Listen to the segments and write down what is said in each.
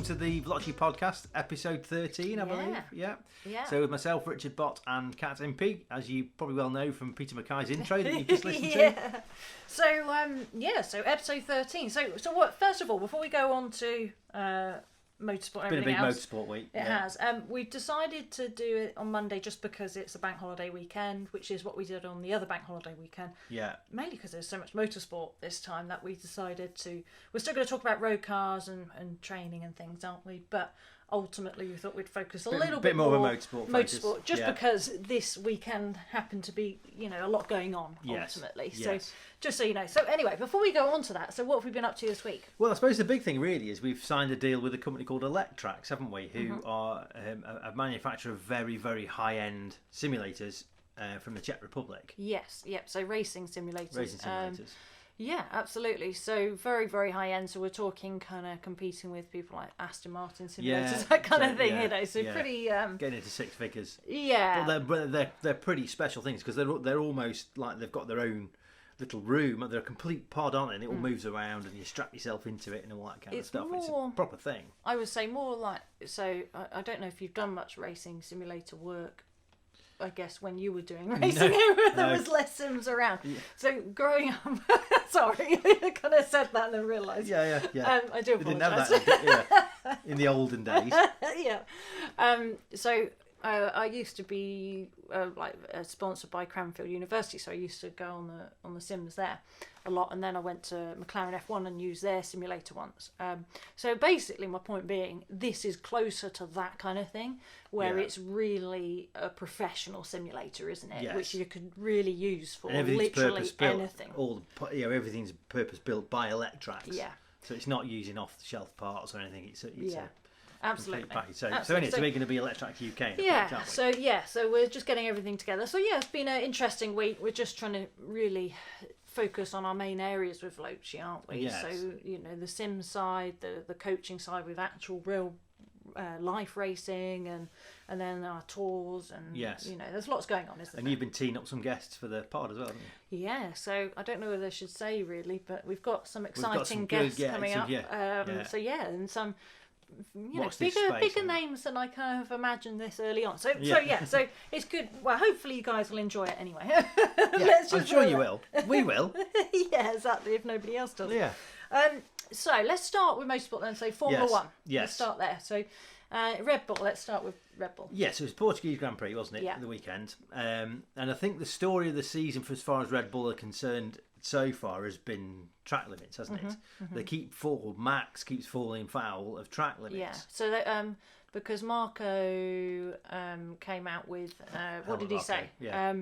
to the Veloce Podcast, episode 13, I believe. Yeah. So with myself, Richard Bott, and Kat Impey, as you probably well know from Peter Mackay's intro that you've just listened to. So episode 13. So what? First of all, before we go on to motorsport and everything else, it's been a big motorsport week. It has. We've decided to do it on Monday just because it's a bank holiday weekend, which is what we did on the other bank holiday weekend. Yeah. Mainly because there's so much motorsport this time that we decided to. We're still going to talk about road cars and training and things, aren't we? But ultimately, we thought we'd focus a little bit more of a motorsport just because this weekend happened to be, a lot going on ultimately. Yes. So just so you know. So anyway, before we go on to that, so what have we been up to this week? Well, I suppose the big thing really is we've signed a deal with a company called Electrax, haven't we? Who are a manufacturer of very, very high-end simulators from the Czech Republic. Yes. Yep. So racing simulators. Yeah, absolutely. So very, very high end. So we're talking kind of competing with people like Aston Martin simulators, that kind of thing, So pretty getting into six figures. Yeah, but they're pretty special things because they're almost like they've got their own little room. They're a complete pod on it, and it all moves around, and you strap yourself into it and all that kind of stuff. It's a proper thing. I would say more like so. I don't know if you've done much racing simulator work. I guess when you were doing racing, there was less sims around. Yeah. So growing up, sorry, I kind of said that and then realised. Yeah. I do apologise. We didn't have that in the olden days. So I used to be sponsored by Cranfield University, so I used to go on the sims there a lot, and then I went to McLaren F1 and used their simulator once. So basically, my point being, this is closer to that kind of thing, where it's really a professional simulator, isn't it? Yes. Which you could really use for literally anything. Everything's purpose built by Electrax. Yeah. So it's not using off the shelf parts or anything. It's Absolutely. So anyway, so we're going to be Electrax UK. So we're just getting everything together. So it's been an interesting week. We're just trying to really focus on our main areas with Veloce, aren't we? Yes. So the sim side, the coaching side with actual real life racing, and then our tours, and there's lots going on, isn't there? And you've been teeing up some guests for the pod as well, haven't you? Yeah, so I don't know whether I should say really, but we've got some exciting guests coming up. And some bigger names than I kind of imagined this early on. So it's good. Well, hopefully you guys will enjoy it anyway. I'm sure you will. We will. Yeah, exactly. If nobody else does. Yeah. So let's start with motorsport then. So Formula One. Yes. Let's start there. So Red Bull. Let's start with Red Bull. Yes, it was Portuguese Grand Prix, wasn't it? Yeah. The weekend. And I think the story of the season, for as far as Red Bull are concerned, so far has been track limits, hasn't it? They Max keeps falling foul of track limits. Yeah. So because Marco came out with what did he say? Yeah.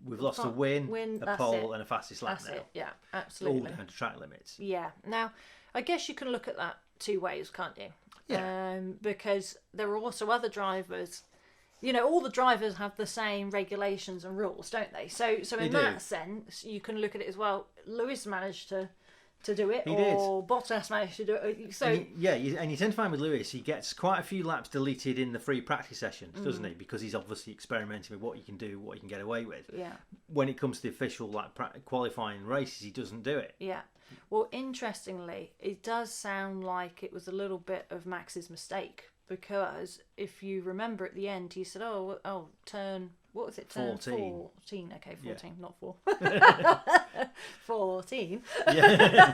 We've lost a win, a pole, and a fastest lap now. That's it. Yeah, absolutely. All down to track limits. Yeah. Now, I guess you can look at that two ways, can't you? Yeah. Because there are also other drivers. All the drivers have the same regulations and rules, don't they? So in that sense, you can look at it as well. Lewis managed to do it, or Bottas managed to do it. So and you tend to find with Lewis, he gets quite a few laps deleted in the free practice sessions, doesn't he? Because he's obviously experimenting with what you can do, what you can get away with. Yeah. When it comes to the official qualifying races, he doesn't do it. Yeah. Well, interestingly, it does sound like it was a little bit of Max's mistake. Because if you remember at the end, he said, turn, what was it? Turn 14. Okay, 14, not 4. 14. Yeah.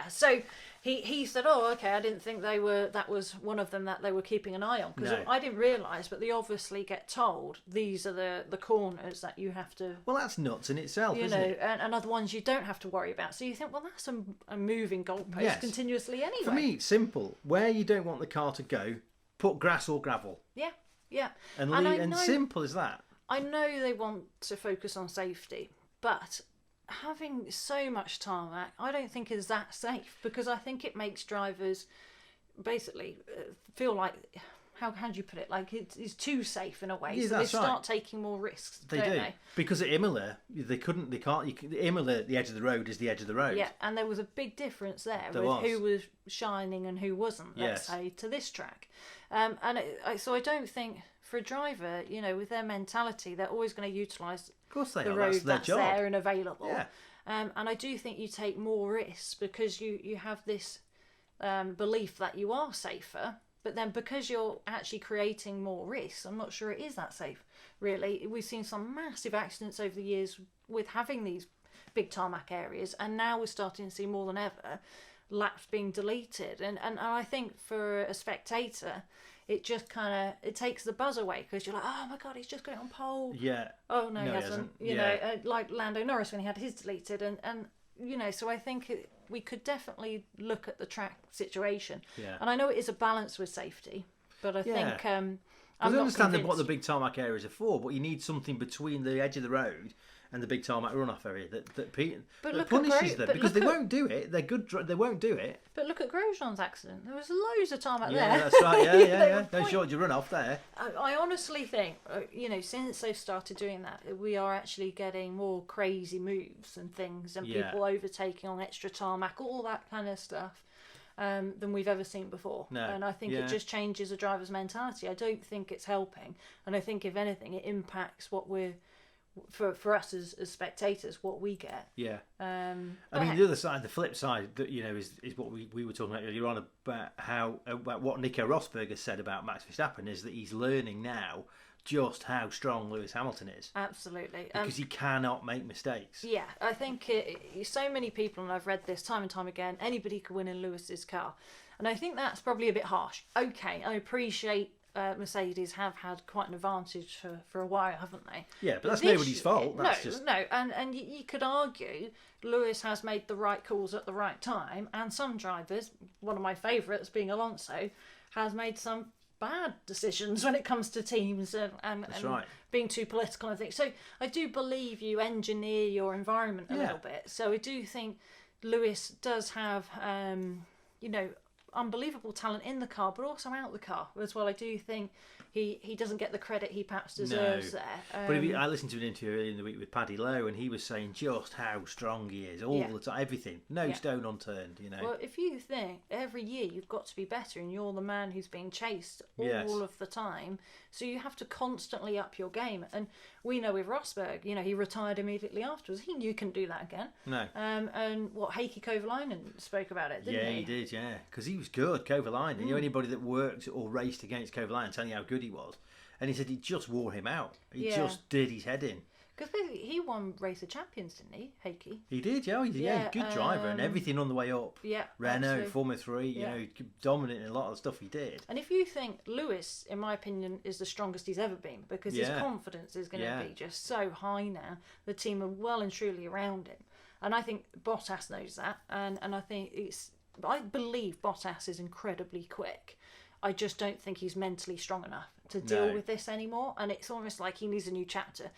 So he said, I didn't think that was one of them that they were keeping an eye on. Because I didn't realise, but they obviously get told, these are the corners that you have to... Well, that's nuts in itself, isn't it? And other ones you don't have to worry about. So you think, well, that's a moving goalpost continuously anyway. For me, it's simple. Where you don't want the car to go, put grass or gravel. Yeah. And simple as that. I know they want to focus on safety, but having so much tarmac, I don't think is that safe, because I think it makes drivers basically feel like, how do you put it? Like it's too safe in a way, so they start taking more risks. Don't they? Because at Imola, Imola, the edge of the road is the edge of the road. Yeah, and there was a big difference there with who was shining and who wasn't. Let's say to this track, so I don't think for a driver, with their mentality, they're always going to utilise the road that's there and available. Yeah. And I do think you take more risks because you have this belief that you are safer, but then because you're actually creating more risks, I'm not sure it is that safe, really. We've seen some massive accidents over the years with having these big tarmac areas, and now we're starting to see more than ever laps being deleted. And I think for a spectator, it just it takes the buzz away, because you're like, oh my God, he's just going on pole. Yeah. Oh no, he hasn't. You know, like Lando Norris when he had his deleted, and you know, so I think we could definitely look at the track situation. Yeah. And I know it is a balance with safety, but I think I understand what the big tarmac areas are for, but you need something between the edge of the road and the big tarmac runoff area that punishes them, because they won't do it. They're good. They won't do it. But look at Grosjean's accident. There was loads of tarmac there. Yeah, that's right. Yeah. No shortage of runoff there. I honestly think, you know, since they've started doing that, we are actually getting more crazy moves and things, and people overtaking on extra tarmac, all that kind of stuff, than we've ever seen before. No. And I think it just changes a driver's mentality. I don't think it's helping, and I think if anything, it impacts what we're. For us as spectators, what we get. Yeah. I mean, the other side, the flip side, that you know, is what we were talking about earlier on about what Nico Rosberg has said about Max Verstappen, is that he's learning now just how strong Lewis Hamilton is. Absolutely. Because he cannot make mistakes. Yeah, I think so many people, and I've read this time and time again, anybody could win in Lewis's car. And I think that's probably a bit harsh. Okay, I appreciate Mercedes have had quite an advantage for a while, haven't they? Yeah, but that's nobody's fault. No, and you could argue Lewis has made the right calls at the right time, and some drivers, one of my favourites being Alonso, has made some bad decisions when it comes to teams and being too political and things. So I do believe you engineer your environment a little bit. So I do think Lewis does have, you know, unbelievable talent in the car, but also out the car as well. I do think he doesn't get the credit he perhaps deserves there. But I listened to an interview earlier in the week with Paddy Lowe, and he was saying just how strong he is all the time, everything, no stone unturned, you know. Well, if you think every year you've got to be better, and you're the man who's being chased all of the time, so you have to constantly up your game. And we know with Rosberg, you know, he retired immediately afterwards. He knew he couldn't do that again. No. And what, Heikki Kovalainen spoke about it, didn't he? Yeah, he did, because he was good, Kovalainen. You know, anybody that worked or raced against Kovalainen telling you how good he was. And he said he just wore him out. He just did his head in. Because he won Race of Champions, didn't he, Heikki? He did, he's a good driver and everything on the way up. Yeah, Renault, absolutely. Formula 3, you know, dominant in a lot of the stuff he did. And if you think Lewis, in my opinion, is the strongest he's ever been, because his confidence is going to be just so high now. The team are well and truly around him. And I think Bottas knows that. And I think I believe Bottas is incredibly quick. I just don't think he's mentally strong enough to deal with this anymore. And it's almost like he needs a new chapter.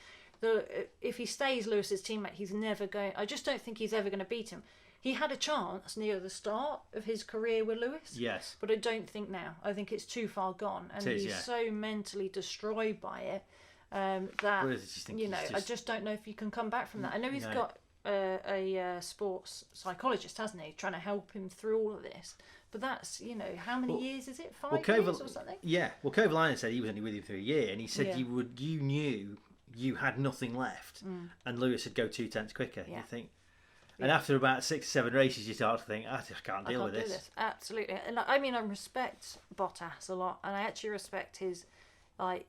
If he stays Lewis's teammate, he's never going. I just don't think he's ever going to beat him. He had a chance near the start of his career with Lewis. Yes. But I don't think now. I think it's too far gone. And he's so mentally destroyed by it that, you know, I just don't know if you can come back from that. I know he's got a sports psychologist, hasn't he, trying to help him through all of this. But that's, you know, how many years is it? 5 years or something? Yeah. Well, Kovalainen said he was only with him for a year, and he said you knew you had nothing left, and Lewis would go 2 tenths quicker. You think, and after about 6 or 7 races, you start to think, I can't deal with this. Absolutely. And I mean, I respect Bottas a lot, and I actually respect his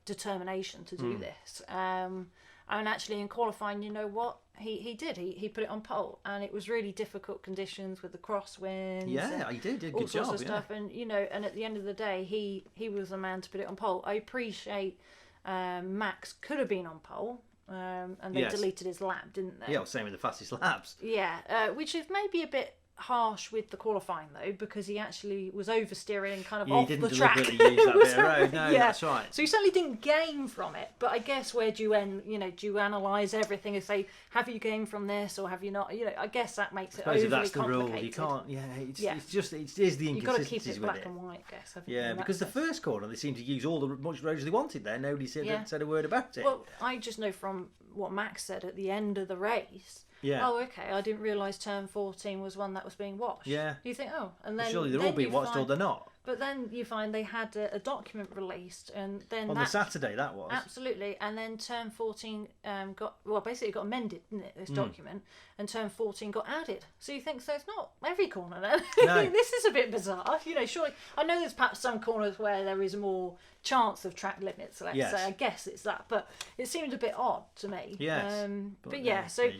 determination to do this. And actually in qualifying, you know what? He did. He put it on pole, and it was really difficult conditions with the crosswinds. Yeah, he did. All sorts of stuff. And, you know, and at the end of the day, he was the man to put it on pole. I appreciate Max could have been on pole, and they deleted his lap, didn't they? Yeah, same with the fastest laps. Yeah, which is maybe a bit harsh with the qualifying though, because he actually was oversteering kind of off the track. He didn't deliberately use that bit of road. No, that's right. So he certainly didn't gain from it. But I guess where do you analyse everything and say, have you gained from this or have you not? You know, I guess that makes it overly that's the complicated. rule. You can't. It's just the inconsistencies. You've got to keep it black and white, I guess. Yeah, because the first corner they seemed to use all the much roads they wanted there. Nobody said a word about it. Well, I just know from what Max said at the end of the race. Yeah. Oh, okay. I didn't realise turn 14 was one that was being watched. Yeah. You think, and then surely they're all being watched, or they're not. But then you find they had a document released, and then On the Saturday, that was. Absolutely. And then Term 14 got amended, didn't it, this document, and Term 14 got added. So you think, so it's not every corner then? No. This is a bit bizarre. Surely, I know there's perhaps some corners where there is more chance of track limits, let's say. I guess it's that. But it seemed a bit odd to me. Yes. But yeah, so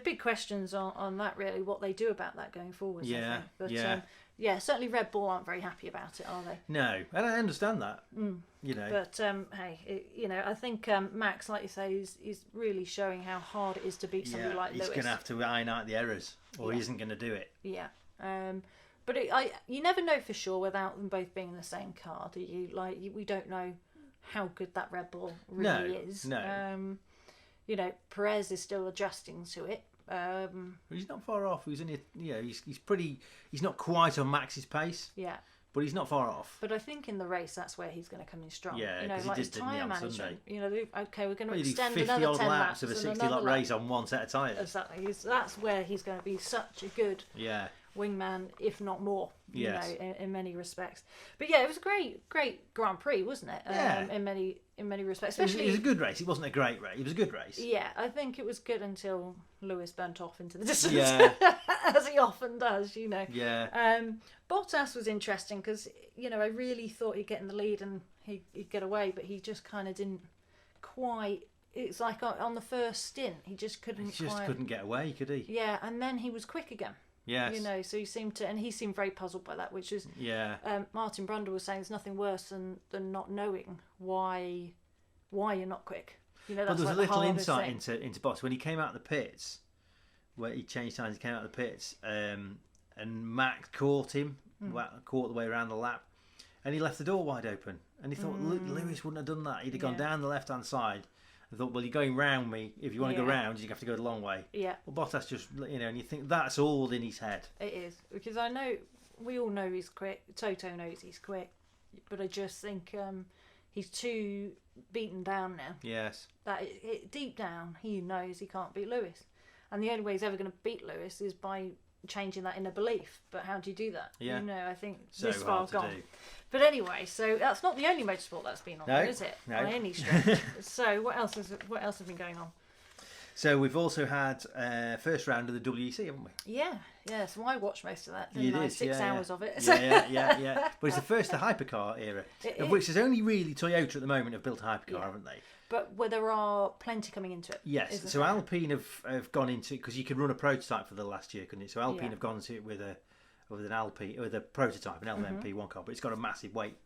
big questions on that, really, what they do about that going forward. Yeah, but, certainly Red Bull aren't very happy about it, are they? No, and I understand that. But hey, I think Max, like you say, is really showing how hard it is to beat somebody like Lewis. He's going to have to iron out the errors, or he isn't going to do it. Yeah. But you never know for sure without them both being in the same car, do you? We don't know how good that Red Bull really is. No. Perez is still adjusting to it. He's not far off. He's he's not quite on Max's pace. Yeah. But he's not far off. But I think in the race that's where he's going to come in strong. Yeah, because he did, didn't he, on Sunday? Okay, we're going to extend 50 another odd 10 laps of a 60-lap race on one set of tyres. Exactly. That's where he's going to be such a good wingman, if not more. In many respects. But yeah, it was a great Grand Prix, wasn't it? In many respects. Especially, it was a good race. It wasn't a great race. It was a good race. Yeah, I think it was good until Lewis burnt off into the distance, as he often does. Yeah. Bottas was interesting because I really thought he'd get in the lead and he'd get away, but he just kind of didn't quite. It's like on the first stint, he just couldn't. Couldn't get away, could he? Yeah, and then he was quick again. Yes. So he seemed very puzzled by that, which is Martin Brundle was saying there's nothing worse than not knowing why you're not quick. That's but there's like a little insight into Bottas when he came out of the pits, where he changed times. He came out of the pits, and Max caught him, caught the way around the lap, and he left the door wide open. And he thought Lewis wouldn't have done that. He'd have gone down the left hand side. I thought, well, you're going round me. If you want to go round, you have to go the long way. Yeah. Well, Bottas just, and you think that's all in his head. It is. Because we all know he's quick. Toto knows he's quick. But I just think he's too beaten down now. Yes. Deep down, he knows he can't beat Lewis. And the only way he's ever going to beat Lewis is by changing that inner belief. But how do you do that? Yeah. I think so this far gone. Do. But anyway, so that's not the only motorsport that's been on, is it? No. By any stretch. So what else has been going on? So we've also had first round of the WEC, haven't we? Yeah. So I watched most of that. Six hours of it. Yeah. But it's the first the hypercar era, of which there's only really Toyota at the moment have built a hypercar, haven't they? But where there are plenty coming into it. Yes. So there? Alpine have gone into, because you could run a prototype for the last year, couldn't you? So Alpine have gone into it with a prototype, an LMP1 car, but it's got a massive weight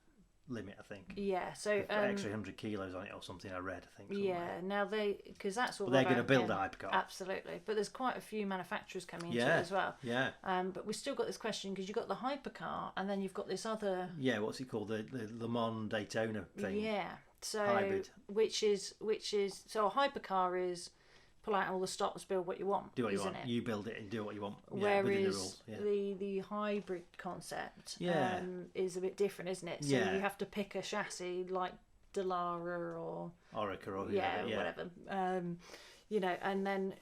limit, I think. Yeah, so extra 100 kilos on it or something. I read, I think. Somewhere. Yeah, now because that's all. But they're going to build a hypercar. Absolutely, but there's quite a few manufacturers coming into it as well. Yeah. But we've still got this question because you've got the hypercar and then you've got this other. Yeah, what's it called? The Le Mans Daytona thing. Yeah. So hybrid. Which is so a hypercar is pull out all the stops, build what you want. Do what you want. It? You build it and do what you want. Whereas within the rules. Yeah. the hybrid concept is a bit different, isn't it? So you have to pick a chassis like Delara or Orica or whatever. And then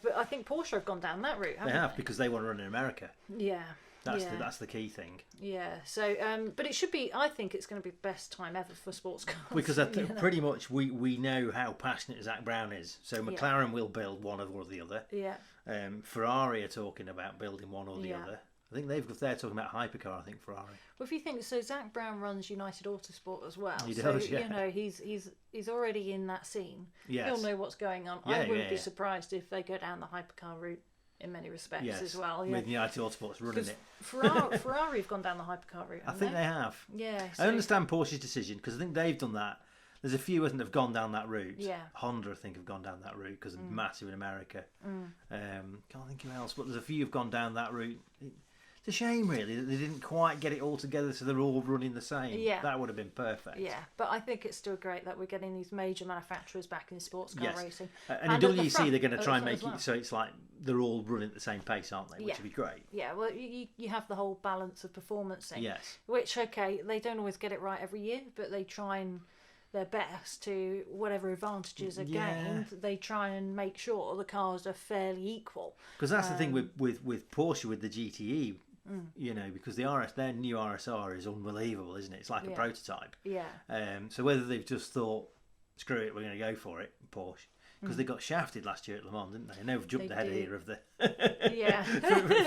but I think Porsche have gone down that route. They have because they want to run in America. Yeah. That's the key thing. Yeah. So, but it should be. I think it's going to be the best time ever for sports cars. Because pretty much we know how passionate Zach Brown is. So McLaren will build one or the other. Yeah. Ferrari are talking about building one or the other. I think they're talking about hypercar. I think Ferrari. Well, if you think so, Zach Brown runs United Autosport as well. He does. Yeah. He's already in that scene. Yes. He'll know what's going on. I wouldn't be surprised if they go down the hypercar route. In many respects as well. Yeah. With United Autosports running it. Ferrari have gone down the hypercar route. I think they have. Yeah. I understand Porsche's decision because I think they've done that. There's a few that have gone down that route. Yeah. Honda, I think, have gone down that route because they're massive in America. Can't think of else, but there's a few who've gone down that route. It's a shame, really, that they didn't quite get it all together so they're all running the same. Yeah. That would have been perfect. Yeah, but I think it's still great that we're getting these major manufacturers back in sports car racing. And in WEC, they're going to try and make it so it's like they're all running at the same pace, aren't they? Which would be great. Yeah, well, you have the whole balance of performance thing. Yes. Which, they don't always get it right every year, but they try and their best to whatever advantages are gained. They try and make sure the cars are fairly equal. Because that's the thing with Porsche, with the GTE You know, because their new RSR is unbelievable, isn't it? It's like a prototype. Yeah. So whether they've just thought, screw it, we're going to go for it, Porsche. Because they got shafted last year at Le Mans, didn't they? I know we've jumped ahead here of the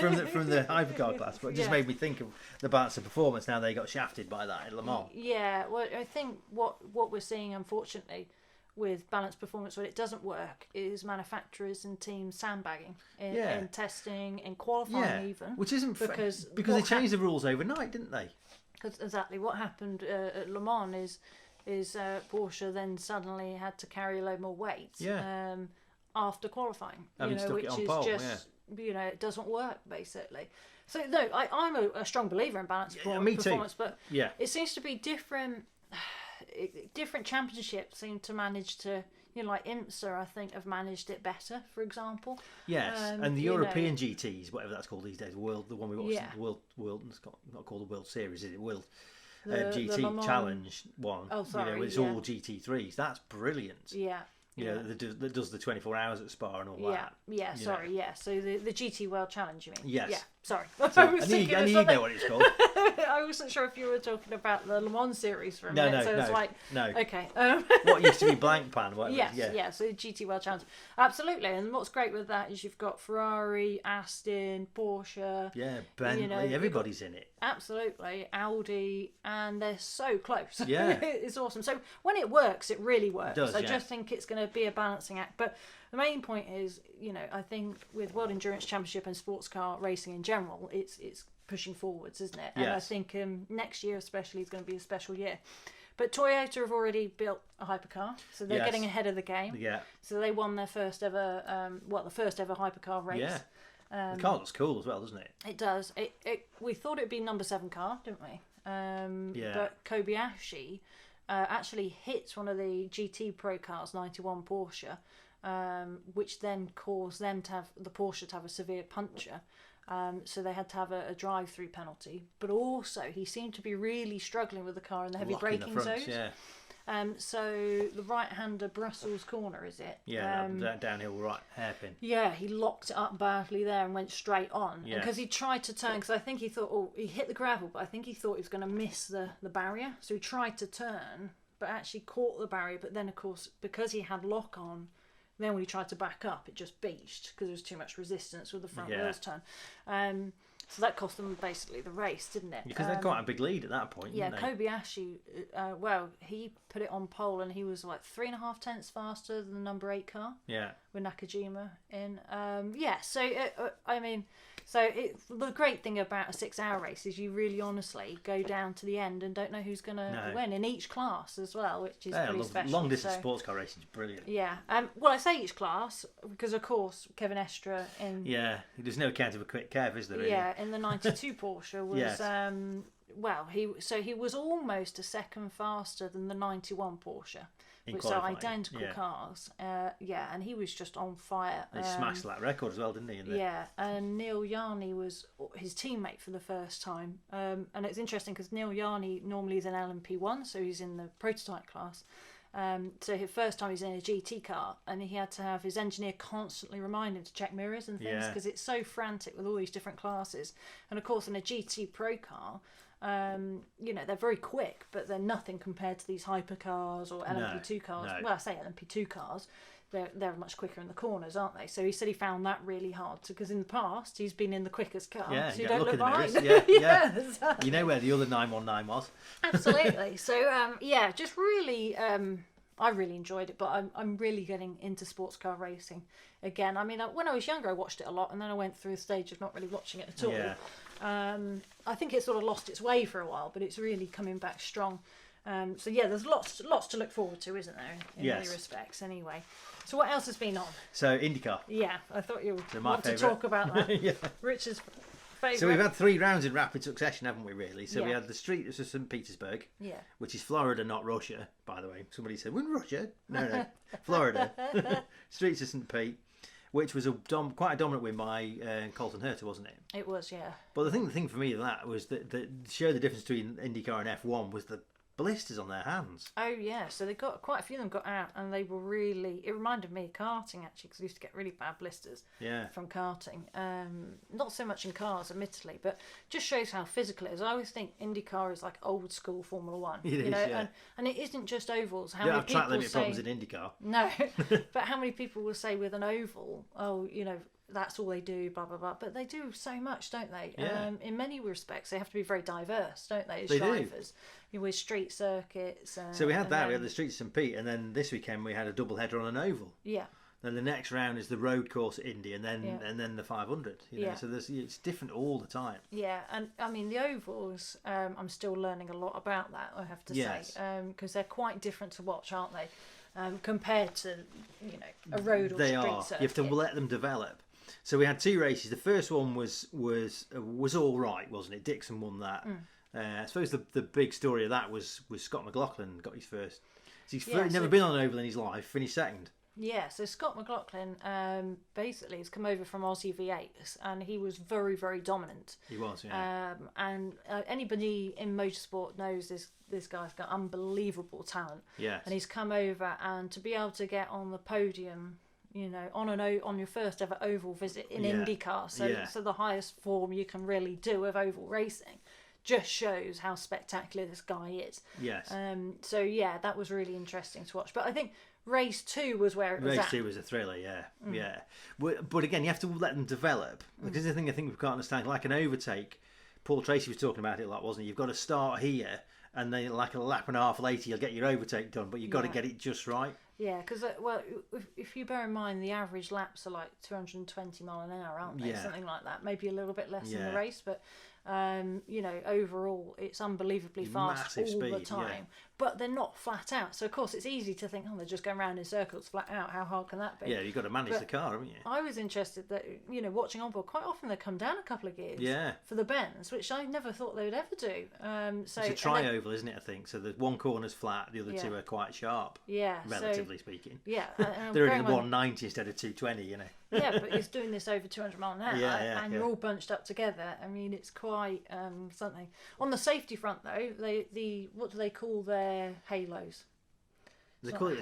from the hypercar class, but it just made me think of the balance of performance. Now they got shafted by that at Le Mans. Yeah, well, I think what we're seeing, unfortunately, with balanced performance when it doesn't work is manufacturers and teams sandbagging in testing, in qualifying even. Which isn't because they changed the rules overnight, didn't they? Because exactly what happened at Le Mans is Porsche then suddenly had to carry a load more weight after qualifying. Which is just it doesn't work basically. So no, I'm a strong believer in balanced performance, but it seems to be different championships seem to manage to, like IMSA, I think, have managed it better, for example. Yes, and the European GTs, whatever that's called these days, the one we watched, the World, it's not called the World Series, is it? GT Challenge one. Oh, sorry. It's all GT3s. That's brilliant. Yeah. That does the 24 hours at Spa and all that. Yeah, sorry, yeah. So the GT World Challenge, you mean? Yes. Yeah, sorry. So, I knew you know what it's called. I wasn't sure if you were talking about the Le Mans series for a minute. No. Okay. What used to be Blank Pan. Yes, so the GT World Challenge. Absolutely. And what's great with that is you've got Ferrari, Aston, Porsche. Yeah, Bentley, everybody's in it. Absolutely. Audi, and they're so close. Yeah. It's awesome. So when it works, it really works. It does, I just think it's going to be a balancing act. But the main point is, I think with World Endurance Championship and sports car racing in general, it's pushing forwards, isn't it? Yes. And I think next year especially is going to be a special year. But Toyota have already built a hypercar, so they're getting ahead of the game. Yeah. So they won their first ever, the first ever hypercar race. Yeah. The car looks cool as well, doesn't it? It does. We thought it'd be number 7 car, didn't we? But Kobayashi actually hit one of the GT Pro cars, 91 Porsche, which then caused them to have the Porsche to have a severe puncture. So they had to have a drive-through penalty. But also, he seemed to be really struggling with the car in the heavy braking zones. Yeah. So the right-hander Brussels corner, is it? Yeah, that downhill right hairpin. Yeah, he locked it up badly there and went straight on. Yeah. Because he tried to turn, because I think he thought, he hit the gravel, but I think he thought he was going to miss the barrier. So he tried to turn, but actually caught the barrier. But then, of course, because he had lock on, then when he tried to back up, it just beached because there was too much resistance with the front wheels turn. So that cost them basically the race, didn't it? Because they'd got a big lead at that point, didn't they? Kobayashi, he put it on pole and he was like 3.5 tenths faster than the number 8 car. Yeah. With Nakajima in. The great thing about a 6-hour race is you really honestly go down to the end and don't know who's going to win in each class as well, which is pretty special. Long distance sports car racing is brilliant. Yeah. Well, I say each class because, of course, Kevin Estre in... Yeah, there's no account of a quick Kev, is there? Really? Yeah, in the 92 Porsche was... Yes. He was almost a second faster than the 91 Porsche. Which are identical cars. And he was just on fire. They smashed that record as well, didn't he? And Neil Yarney was his teammate for the first time. And it's interesting because Neil Yarney normally is in LMP1, so he's in the prototype class. So his first time he's in a GT car, and he had to have his engineer constantly remind him to check mirrors and things because it's so frantic with all these different classes. And of course, in a GT Pro car, they're very quick, but they're nothing compared to these hypercars or LMP2 cars. No. Well, I say LMP2 cars, they're much quicker in the corners, aren't they? So he said he found that really hard because in the past he's been in the quickest car, so you don't look behind. Exactly. You know where the other 919 was. Absolutely. So just really, I really enjoyed it, but I'm really getting into sports car racing again. I mean, when I was younger, I watched it a lot, and then I went through a stage of not really watching it at all. Yeah. I think it sort of lost its way for a while, but it's really coming back strong. There's lots to look forward to, isn't there? In many respects, anyway. So what else has been on? So IndyCar. Yeah, I thought you would want to talk about that. Richard's favourite. So we've had 3 rounds in rapid succession, haven't we? Really. So we had the Street of St. Petersburg. Yeah. Which is Florida, not Russia, by the way. Somebody said, "We're in Russia." No, Florida. Streets of St. Pete. Which was quite a dominant win by Colton Herta, wasn't it? It was, yeah. But the thing for me of that was that show the difference between IndyCar and F1 was the blisters on their hands. Oh yeah, so they got quite a few of them got out, and they were really. It reminded me of karting actually, because I used to get really bad blisters from karting. Not so much in cars, admittedly, but just shows how physical it is. I always think IndyCar is like old school Formula One. And it isn't just ovals. How many people track limit problems in IndyCar? No, but how many people will say with an oval, that's all they do, blah blah blah. But they do so much, don't they? Yeah. In many respects, they have to be very diverse, don't they? As they drivers, with street circuits. So we had that. We had the streets of St. Pete, and then this weekend we had a double header on an oval. Yeah. Then the next round is the road course at Indy, and then the 500. So it's different all the time. Yeah, and I mean the ovals. I'm still learning a lot about that. I have to say, because they're quite different to watch, aren't they? Compared to a road or street circuit. You have to let them develop. So we had 2 races. The first one was all right, wasn't it? Dixon won that. I suppose the big story of that was Scott McLaughlin got his first. So he's never been on an oval in his life. Finished second. Yeah, so Scott McLaughlin basically has come over from Aussie V8s, and he was very, very dominant. He was, yeah. And anybody in motorsport knows this guy's got unbelievable talent. Yes. And he's come over, and to be able to get on the podium, on your first ever oval visit in IndyCar, so the highest form you can really do of oval racing, just shows how spectacular this guy is. Yes. So yeah, that was really interesting to watch. But I think Race 2 was where it was at. Race 2 was a thriller, yeah. But again, you have to let them develop. Because the thing I think we can't understand, like an overtake, Paul Tracy was talking about it a lot, wasn't he? You've got to start here, and then like a lap and a half later, you'll get your overtake done, but you've got to get it just right. Yeah, because, if you bear in mind, the average laps are like 220 mile an hour, aren't they? Something like that. Maybe a little bit less in the race, but, overall, it's unbelievably fast all the time. Yeah. But they're not flat out. So, of course, it's easy to think, they're just going around in circles flat out. How hard can that be? Yeah, you've got to manage the car, haven't you? I was interested that, watching onboard, quite often they come down a couple of gears for the bends, which I never thought they would ever do. It's a tri-oval, isn't it, I think? So the one corner's flat, the other two are quite sharp. Yeah. Relatively speaking. Yeah. They're in 190 instead of 220, Yeah, but he's doing this over 200 mile an hour, and you're all bunched up together. I mean, it's quite something. On the safety front, though, what do they call their halos? They call it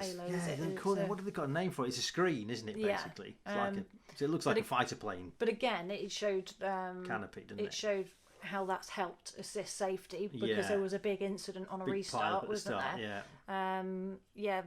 what do they got a name for it? It's a screen, isn't it? Basically, it's it looks like a fighter plane. But again, it showed canopy, didn't it? It showed how that's helped assist safety, because there was a big incident on a restart, wasn't there?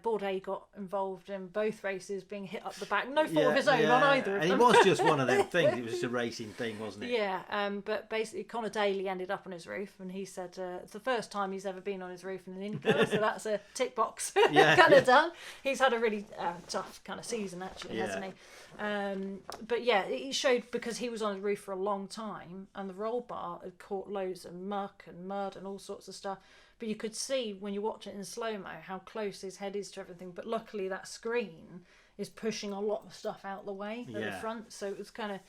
Bourdais got involved in both races, being hit up the back. No fault of his own on either of them. And it was just one of them things. It was just a racing thing, wasn't it? Yeah, but basically Conor Daly ended up on his roof, and he said it's the first time he's ever been on his roof in an IndyCar, so that's a tick box kind of done. He's had a really tough kind of season, actually, hasn't he? But yeah, it showed, because he was on his roof for a long time, and the roll bar had caught loads of muck and mud and all sorts of stuff. But you could see when you watch it in slow-mo how close his head is to everything. But luckily that screen is pushing a lot of stuff out the way at the front. So it was kind of,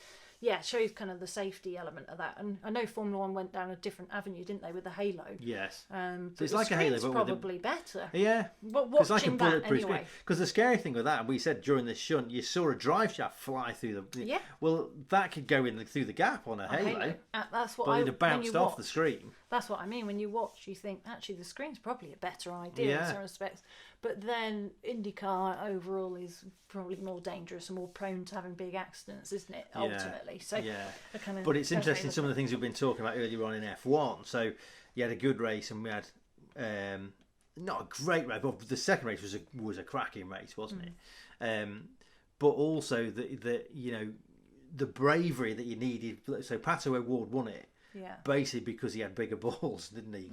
it shows kind of the safety element of that. And I know Formula 1 went down a different avenue, didn't they, with the halo? Yes. So it's like a halo, but probably better. Yeah. But watching that anyway. Because the scary thing with that, we said during the shunt, you saw a drive shaft fly through the... Yeah. Well, that could go in through the gap on a halo. That's what but it'd have bounced off the screen. That's what I mean. When you watch, you think, actually, the screen's probably a better idea in some respects. But then IndyCar overall is probably more dangerous and more prone to having big accidents, isn't it, ultimately? So but it's interesting, some of the things we've been talking about earlier on in F1. So you had a good race, and we had not a great race, but the second race was a cracking race, wasn't it? But also the bravery that you needed. So Pato O'Ward won it. Yeah. Basically because he had bigger balls, didn't he?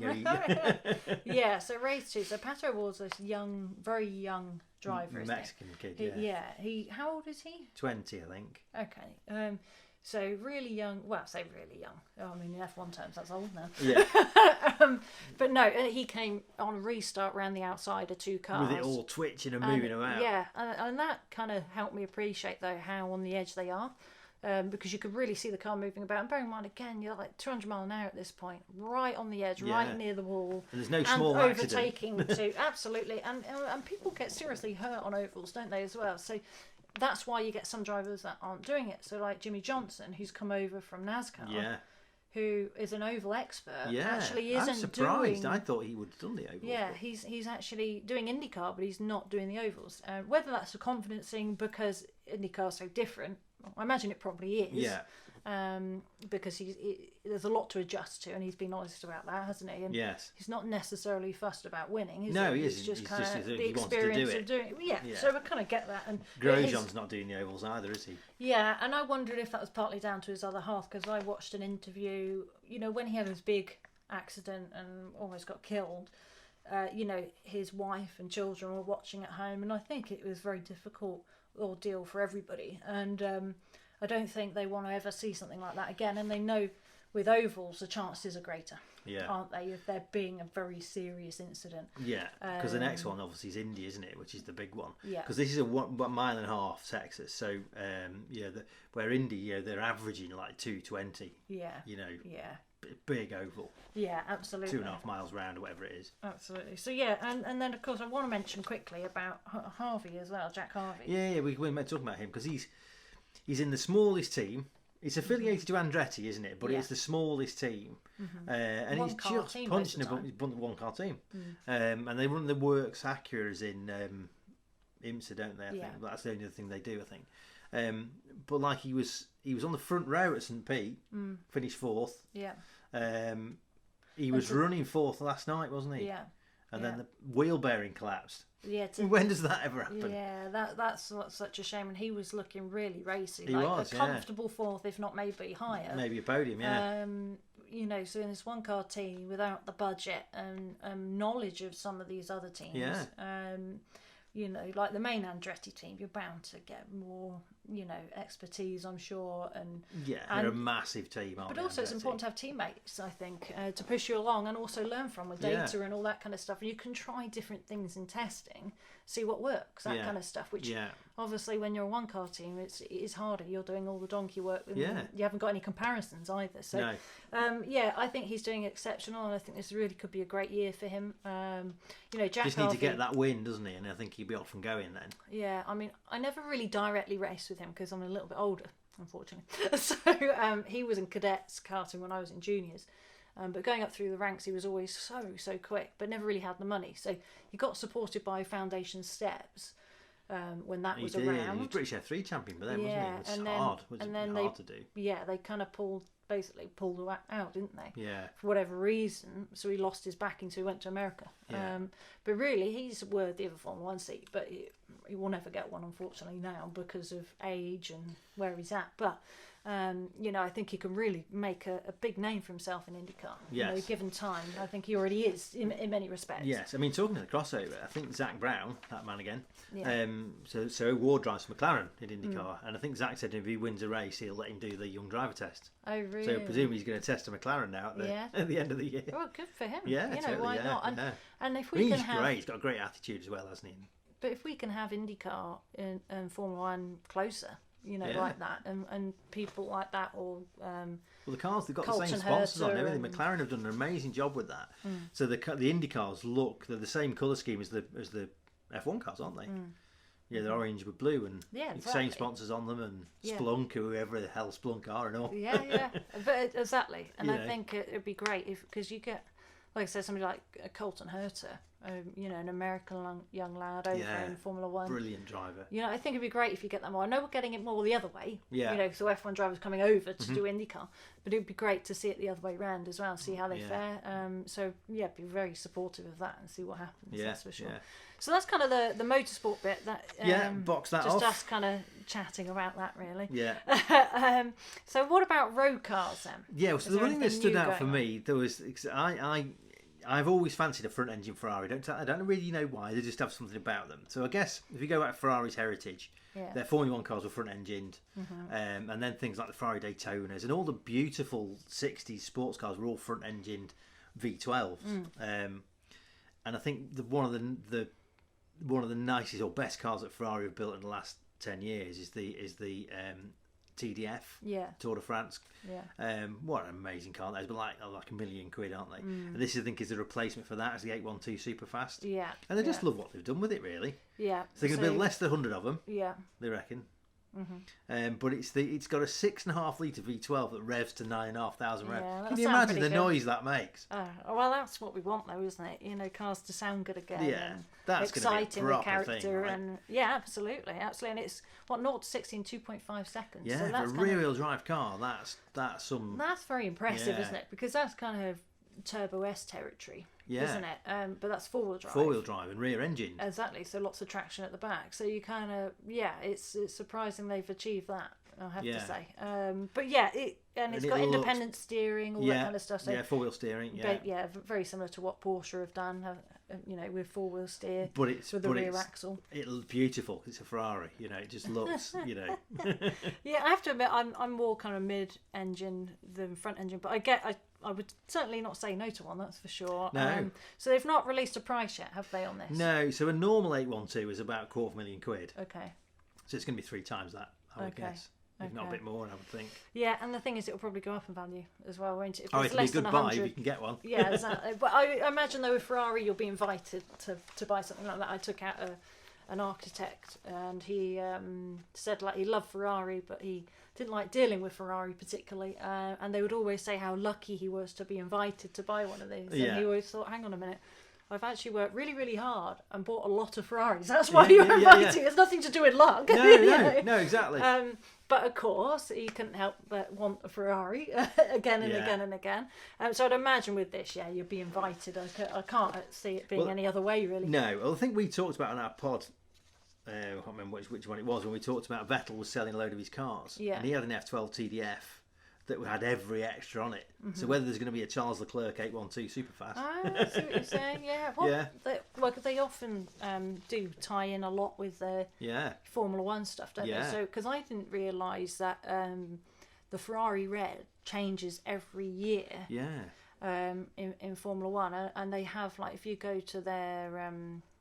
Yeah, so race 2. So Pato O'Ward's this young, very young driver, Mexican kid, how old is he? 20, I think. Okay. So really young, well, I say really young. I mean, in F1 terms, that's old now. Yeah. But no, he came on a restart round the outside of 2 cars. With it all twitching and moving around. Yeah, and that kind of helped me appreciate, though, how on the edge they are. Because you could really see the car moving about. And bearing in mind, again, you're like 200 mile an hour at this point, right on the edge, right near the wall. And there's no small overtaking too. Absolutely. And people get seriously hurt on ovals, don't they, as well? So that's why you get some drivers that aren't doing it. So like Jimmy Johnson, who's come over from NASCAR, who is an oval expert, Yeah, actually isn't I'm surprised. doing... I thought he would have done the ovals. Yeah, he's actually doing IndyCar, but he's not doing the ovals. Whether that's a confidence thing because IndyCar's so different, I imagine it probably is. Yeah. Because there's a lot to adjust to, and he's been honest about that, hasn't he? And yes. he's not necessarily fussed about winning. Is No, he? he isn't. He's just He's kind just- of he the wants to do experience it. of doing it. Yeah, Yeah. so I kind of get that. And Grosjean's not doing the ovals either, is he? yeah, and I wondered if that was partly down to his other half, because I watched an interview, when he had his big accident and almost got killed, his wife and children were watching at home, and I think it was a very difficult ordeal for everybody, and I don't think they want to ever see something like that again, and they know with ovals the chances are greater, aren't they, if there being a very serious incident. Yeah, because the next one obviously is Indy, isn't it, which is the big one. Yeah. Because this is a 1.5 mile Texas, so where Indy, they're averaging like 220. Yeah. Yeah. Big oval. Yeah, absolutely. 2.5 miles round or whatever it is. Absolutely. So yeah, and then of course I want to mention quickly about Harvey as well, Jack Harvey. Yeah, we're talking about him because he's in the smallest team. It's affiliated to Andretti, isn't it? But it's the smallest team, and he's just punching a one-car team. And they run the works Acuras in IMSA, don't they? I think that's the only other thing they do. I think. But like he was on the front row at St. Pete, finished fourth. Yeah. He was running fourth last night, wasn't he? Yeah. And then the wheel bearing collapsed. Yeah. When does that ever happen? Yeah, that's such a shame. And he was looking really racy. He was, a comfortable fourth, if not maybe higher. Maybe a podium, yeah. So in this one car team without the budget and knowledge of some of these other teams, like the main Andretti team, you're bound to get more, expertise, I'm sure. And they're a massive team, aren't they? But also it's important to have teammates, I think, to push you along and also learn from with data and all that kind of stuff. And you can try different things in testing, see what works, that kind of stuff, which obviously when you're a one-car team, it is harder. You're doing all the donkey work. And you haven't got any comparisons either. So, I think he's doing exceptional, and I think this really could be a great year for him. Jack just Harvey, need to get that win, doesn't he? And I think he'll be off and going then. Yeah, I mean, I never really directly raced with him because I'm a little bit older, unfortunately. So he was in cadets karting when I was in juniors. But going up through the ranks, he was always so quick, but never really had the money. So he got supported by Foundation Steps when that was around. He was British F3 champion, but then wasn't he? It was hard. It was hard to do. Yeah, they kind of pulled the out, didn't they? Yeah. For whatever reason, so he lost his backing, so he went to America. Yeah. But really, he's worthy of a Formula 1 seat, but he will never get one, unfortunately, now because of age and where he's at. But I think he can really make a big name for himself in IndyCar. Yes. Given time, I think he already is in many respects. Yes, I mean, talking of the crossover, I think Zach Brown, that man again. So Ward drives for McLaren in IndyCar, and I think Zach said if he wins a race, he'll let him do the young driver test. Oh, really? So presumably he's going to test a McLaren now at the end of the year. Well, good for him. Yeah, totally, why not? And if we he's can have, great. He's got a great attitude as well, hasn't he? But if we can have IndyCar and Formula 1 closer, like that, and people like that, or well, the cars, they've got Colton the same sponsors on everything. and... McLaren have done an amazing job with that. So the Indy cars they're the same colour scheme as the F1 cars, aren't they? Yeah, they're orange with blue, and same sponsors on them, and Splunk, whoever the hell Splunk are, and all. Yeah, but exactly. And I think it'd be great because you get, like I said, somebody like Colton Herter, an American young lad over in Formula 1. Brilliant driver. I think it'd be great if you get that more. I know we're getting it more the other way. Yeah. So F1 drivers coming over to do IndyCar, but it'd be great to see it the other way around as well, see how they fare. Be very supportive of that and see what happens. Yeah, that's for sure. Yeah. So that's kind of the motorsport bit. That box that just off. Just us kind of chatting about that, really. Yeah. So what about road cars then? Yeah. So the one thing that stood out for me, there was I've always fancied a front engine Ferrari. I don't really know why. They just have something about them. So I guess if you go back to Ferrari's heritage, their Formula 1 cars were front engined, and then things like the Ferrari Daytonas and all the beautiful 60s sports cars were all front engined V12s. And I think one of the nicest or best cars that Ferrari have built in the last 10 years is the TDF, Tour de France. What an amazing car that is, but like £1 million, aren't they? And this, I think, is the replacement for that as the 812 Superfast. And they just love what they've done with it, really. Yeah. So they can build less than 100 of them. Yeah. They reckon. But it's got a 6.5 litre V12 that revs to 9,500 revs. Yeah, Can you imagine the noise that makes? Well, that's what we want, though, isn't it? You know, cars to sound good again. Yeah, and that's exciting with character, thing, right? and yeah, absolutely. And it's 0 to 60 in 2.5 seconds. Yeah, so that's for a rear-wheel drive car, that's some. That's very impressive, Yeah. isn't it? Because that's kind of Turbo S territory, Yeah. isn't it? But that's four-wheel drive. Four-wheel drive and rear engine. Exactly. So lots of traction at the back. So you kind of it's surprising they've achieved that, I have to say. But yeah, it's got independent steering, all that kind of stuff. So four-wheel steering. Yeah, very similar to what Porsche have done. With four-wheel steer, but it's with the rear axle. It looks beautiful. It's a Ferrari. It just looks. Yeah, I have to admit, I'm more kind of mid-engine than front-engine, but I would certainly not say no to one. That's for sure. No. So they've not released a price yet, have they, on this? No. So a normal 812 is about £250,000. Okay. So it's going to be 3 times that, I would guess. If not a bit more, I would think. Yeah, and the thing is, it'll probably go up in value as well, won't it? If it'll it's be less a good than buy 100, if you can get one. Yeah, exactly. But I imagine, though, with Ferrari, you'll be invited to buy something like that. I took out an architect, and he said he loved Ferrari, but he didn't like dealing with Ferrari particularly. And they would always say how lucky he was to be invited to buy one of these. Yeah. And he always thought, hang on a minute. I've actually worked really, really hard and bought a lot of Ferraris. That's why you're inviting. It's nothing to do with luck. No, exactly. But of course, he couldn't help but want a Ferrari again and again and again. So I'd imagine with this, you'd be invited. I can't see it being any other way, really. No, well, I think we talked about on our pod, I can't remember which one it was, when we talked about Vettel was selling a load of his cars. Yeah. And he had an F12 TDF that had every extra on it. So whether there's going to be a Charles Leclerc 812 Superfast. I see what you're saying, yeah. Well, they often do tie in a lot with their Formula One stuff, don't they? So, because I didn't realise that the Ferrari Red changes every year in Formula One. And they have, if you go to their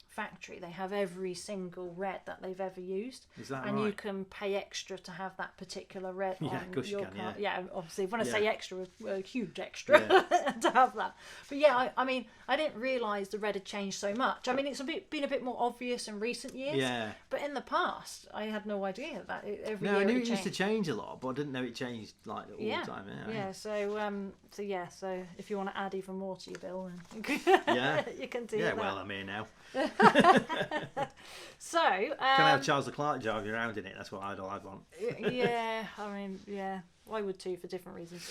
factory, they have every single red that they've ever used. Is that and right? you can pay extra to have that particular red on your car. Yeah, Obviously, when I say extra, a huge extra to have that. But yeah, I mean, I didn't realise the red had changed so much. I mean, it's been a bit more obvious in recent years. Yeah. But in the past, I had no idea that every No, year I knew it used to change a lot, but I didn't know it changed all the time. Yeah. So if you want to add even more to your bill, then you can do that. Yeah, well, I'm here now. So can I have Charles Leclerc driving around in it? That's what I'd want. I would too, for different reasons.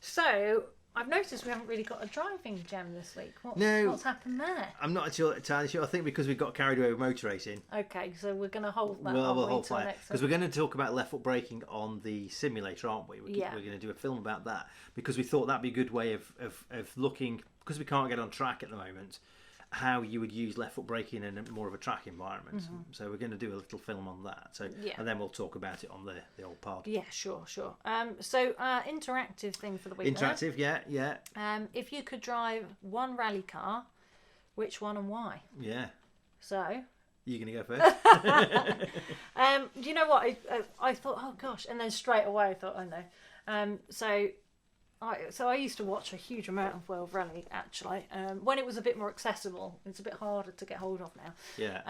So I've noticed we haven't really got a driving gem this week. What's happened there? I'm not entirely sure. I think because we got carried away with motor racing. Okay, so we're going to hold that. We'll hold fire because we're going to talk about left foot braking on the simulator, aren't we? We're going to do a film about that because we thought that'd be a good way of looking, because we can't get on track at the moment, how you would use left foot braking in more of a track environment. So we're going to do a little film on that. So and then we'll talk about it on the old pod. Yeah, sure. So interactive thing for the week. Interactive, yeah. If you could drive one rally car, which one and why? Yeah. So. You're going to go first? You know what? I thought, oh gosh, and then straight away I thought, oh no. So I used to watch a huge amount of World Rally, actually. When it was a bit more accessible, it's a bit harder to get hold of now. Yeah.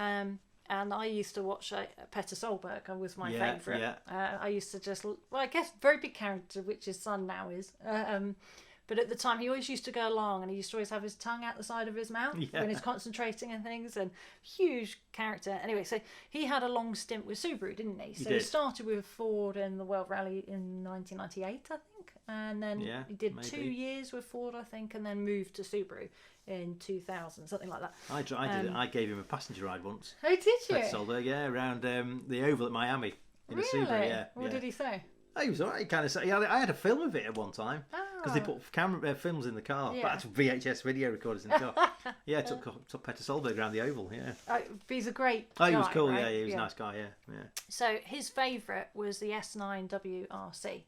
And I used to watch Petter Solberg. Was my favourite. Yeah. I used to I guess very big character, which his son now is. But at the time, he always used to go along, and he used to always have his tongue out the side of his mouth when he's concentrating and things. And huge character. Anyway, so he had a long stint with Subaru, didn't he? He started with Ford in the World Rally in 1998, I think, and then he did 2 years with Ford, I think, and then moved to Subaru in 2000, something like that. I did it. I gave him a passenger ride once. Oh, did you? Petter Solberg, around the Oval at Miami in a Subaru. What did he say? Oh, he was alright. He kind of said, I had a film of it at one time because they put camera films in the car. Yeah. But actually VHS video recorders in the car. Yeah, took Petter Solberg around the Oval. Yeah. He's a great guy, he was cool. Right? Yeah, he was a nice guy. Yeah. So his favourite was the S9 WRC.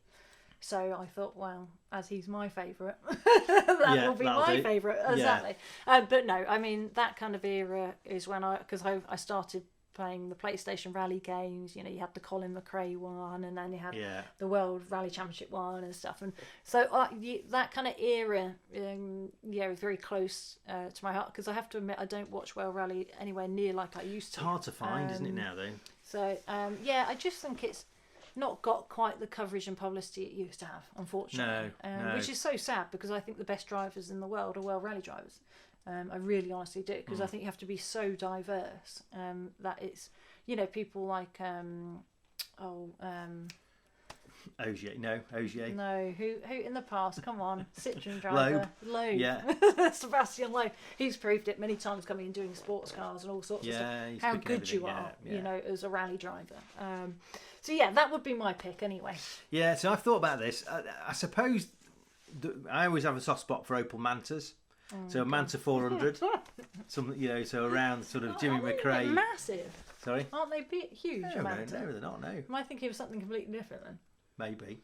So I thought, well, as he's my favourite, that will be my favourite. Exactly. But no, I mean, that kind of era is when I started playing the PlayStation Rally games. You know, you had the Colin McRae one, and then you had Yeah. the World Rally Championship one and stuff. And so that kind of era, is very close to my heart, because I have to admit I don't watch World Rally anywhere near like I used to. It's hard to find, isn't it, now, though? So, I just think it's not got quite the coverage and publicity it used to have, unfortunately. No. Which is so sad, because I think the best drivers in the world are World Rally drivers. I really honestly do, because I think you have to be so diverse that it's, you know, people like Ogier, no, Ogier. No, who in the past? Come on, Citroen driver, Loeb. Yeah. Sebastian Loeb. He's proved it many times, coming and doing sports cars and all sorts of stuff. He's How picking good you everything, are, yeah. you know, as a rally driver. So yeah, that would be my pick anyway. Yeah, so I've thought about this. I suppose I always have a soft spot for Opel Mantas. So a Manta 400, so around sort of Jimmy McRae. They're massive. Sorry? Aren't they huge? No, Manta? they're not. No, Am I thinking of something completely different then? maybe.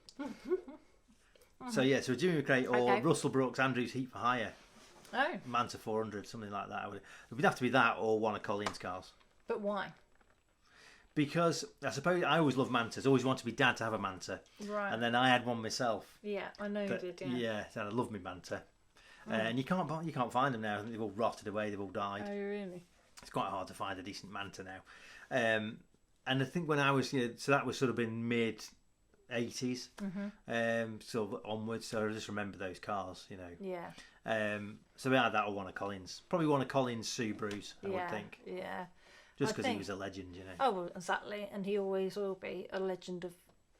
So Jimmy McRae or Russell Brooks, Andrews Heat for Hire, Oh, Manta 400, something like that. It would have to be that or one of Collins' cars. but why? Because I suppose I always love Mantas. Always wanted my dad to have a Manta, Right. and then I had one myself. Yeah, I know you did. Yeah. And I love my Manta. And you can't find them now. I think they've all rotted away. They've all died. Oh, really? It's quite hard to find a decent Manta now. And I think when I was, so that was sort of in mid 80s, sort of onwards. So I just remember those cars, you know. Yeah. So we had that or one of Collins, probably one of Collins' Subarus, I would think, Yeah. just because he was a legend, you know. Oh, well, exactly, and he always will be a legend of,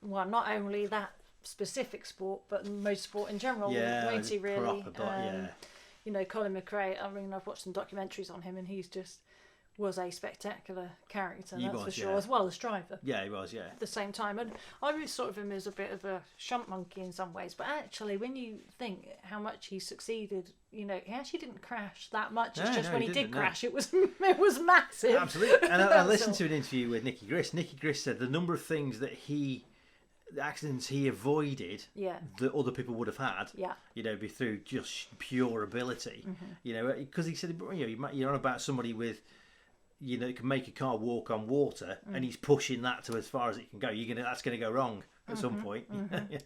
well, not only that specific sport, but motorsport in general. Yeah, won't he really? proper, yeah. You know, Colin McRae. I mean, I've watched some documentaries on him, and he's just was a spectacular character, that's for sure, as well as driver. Yeah, he was, yeah. At the same time, and I always thought of him as a bit of a shunt monkey in some ways, but actually, when you think how much he succeeded, you know, he actually didn't crash that much. It's just when he did crash, it was massive. Absolutely. And I listened to an interview with Nicky Grist. Nicky Grist said the number of things the accidents he avoided that other people would have had, you know, be through just pure ability, you know, because he said, you know, you're on about somebody with, you know, can make a car walk on water, and he's pushing that to as far as it can go. That's going to go wrong at some point.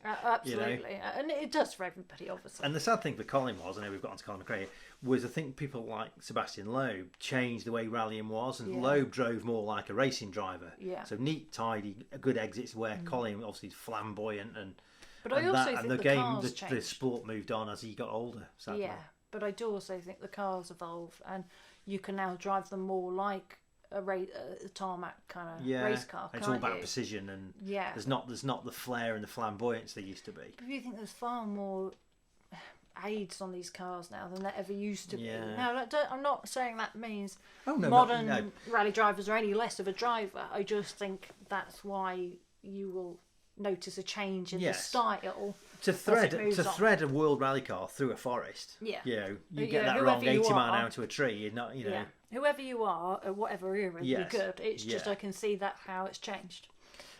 Absolutely, you know? And it does for everybody, obviously. And the sad thing for Colin was, I know we've got on to Colin McRae, was I think people like Sebastian Loeb changed the way rallying was, and Loeb drove more like a racing driver. Yeah. So neat, tidy, good exits, where Colin obviously is flamboyant But I also think the cars changed. The sport moved on as he got older. Sadly. Yeah, but I do also think the cars evolved, and you can now drive them more like a tarmac kind of race car. It's all about precision, and there's not the flair and the flamboyance there used to be. But you think there's far more aids on these cars now than there ever used to be. Yeah. Now, I'm not saying that means no, modern rally drivers are any less of a driver. I just think that's why you will notice a change in the style. To thread a world rally car through a forest, you know, you get that wrong 80 mile an hour to a tree. You're not, you know. Yeah. Whoever you are, at whatever era, you're good. It's just I can see that how it's changed.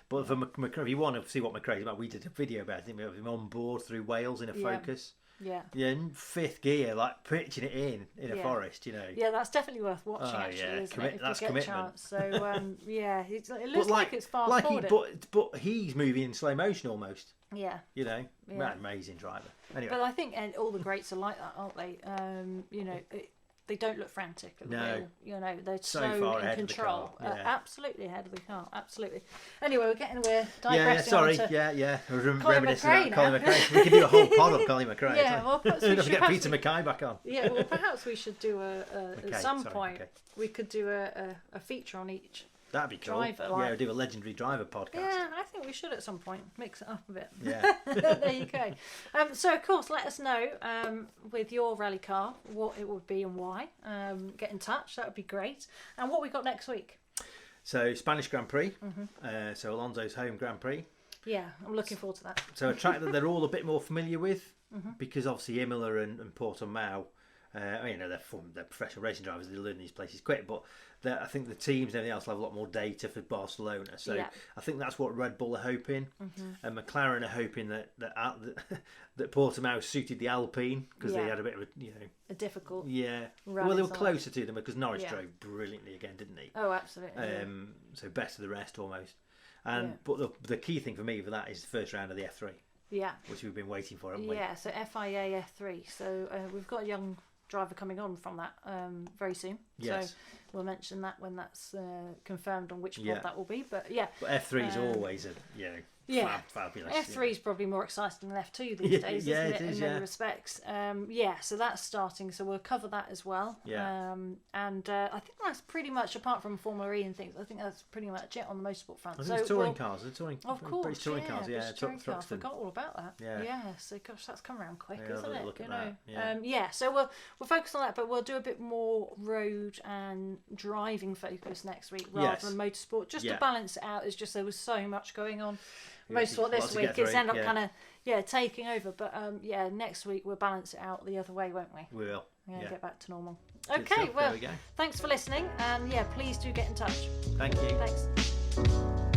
But for McRae, if you want to see what McRae's about, we did a video about him of him on board through Wales in a Focus. Yeah. Yeah, in fifth gear, like pitching it in a forest, you know. Yeah, that's definitely worth watching. Actually, isn't it? If that's you get commitment. a chance. So it looks like it's fast forward. But he's moving in slow motion almost. Yeah. You know, amazing driver. Anyway. But I think all the greats are like that, aren't they? You know, they don't look frantic at the wheel. You know, they're so in control. Absolutely ahead of the car. Absolutely. Anyway, we're digressing. Reminiscing about Colin McRae. We could do a whole pod of Colin McRae. Yeah, well, perhaps we should get Peter Mackay back on. Yeah, well, perhaps we should do at some point. We could do a feature on each. That'd be cool. Driver, we'll do a legendary driver podcast. Yeah, I think we should at some point mix it up a bit. Yeah. There you go. So, of course, let us know with your rally car what it would be and why. Get in touch. That would be great. And what we got next week? So, Spanish Grand Prix. So, Alonso's home Grand Prix. Yeah, I'm looking forward to that. So, a track that they're all a bit more familiar with because obviously Imola and Portimao They're professional racing drivers. They learn these places quick, but I think the teams and everything else will have a lot more data for Barcelona. So I think that's what Red Bull are hoping, and McLaren are hoping that Portimao suited the Alpine because they had a bit of a difficult well, they were closer to them because Norris drove brilliantly again, didn't he? Oh, absolutely. So best of the rest almost. But the key thing for me for that is the first round of the F3. Yeah. Which we've been waiting for, haven't we? Yeah, so FIA F3. So we've got a young driver coming on from that very soon. Yes. So we'll mention that when that's confirmed on which pod that will be. But But F3 is always fabulous. F3 is probably more exciting than F2 these days, isn't it? In many respects. So that's starting. So we'll cover that as well. Yeah. And I think that's pretty much, apart from Formula E and things, I think that's pretty much it on the motorsport front. I think it's touring cars. Of course, British touring cars. I forgot all about that. Yeah. So gosh, that's come around quick, isn't it? Look at that. So we'll focus on that, but we'll do a bit more road and driving focus next week rather than motorsport, just to balance it out. It's just there was so much going on. Motorsport this week is end up kind of taking over, but next week we'll balance it out the other way, won't we? We will. Get back to normal. Okay, well, thanks for listening, and please do get in touch. Thank you. Thanks.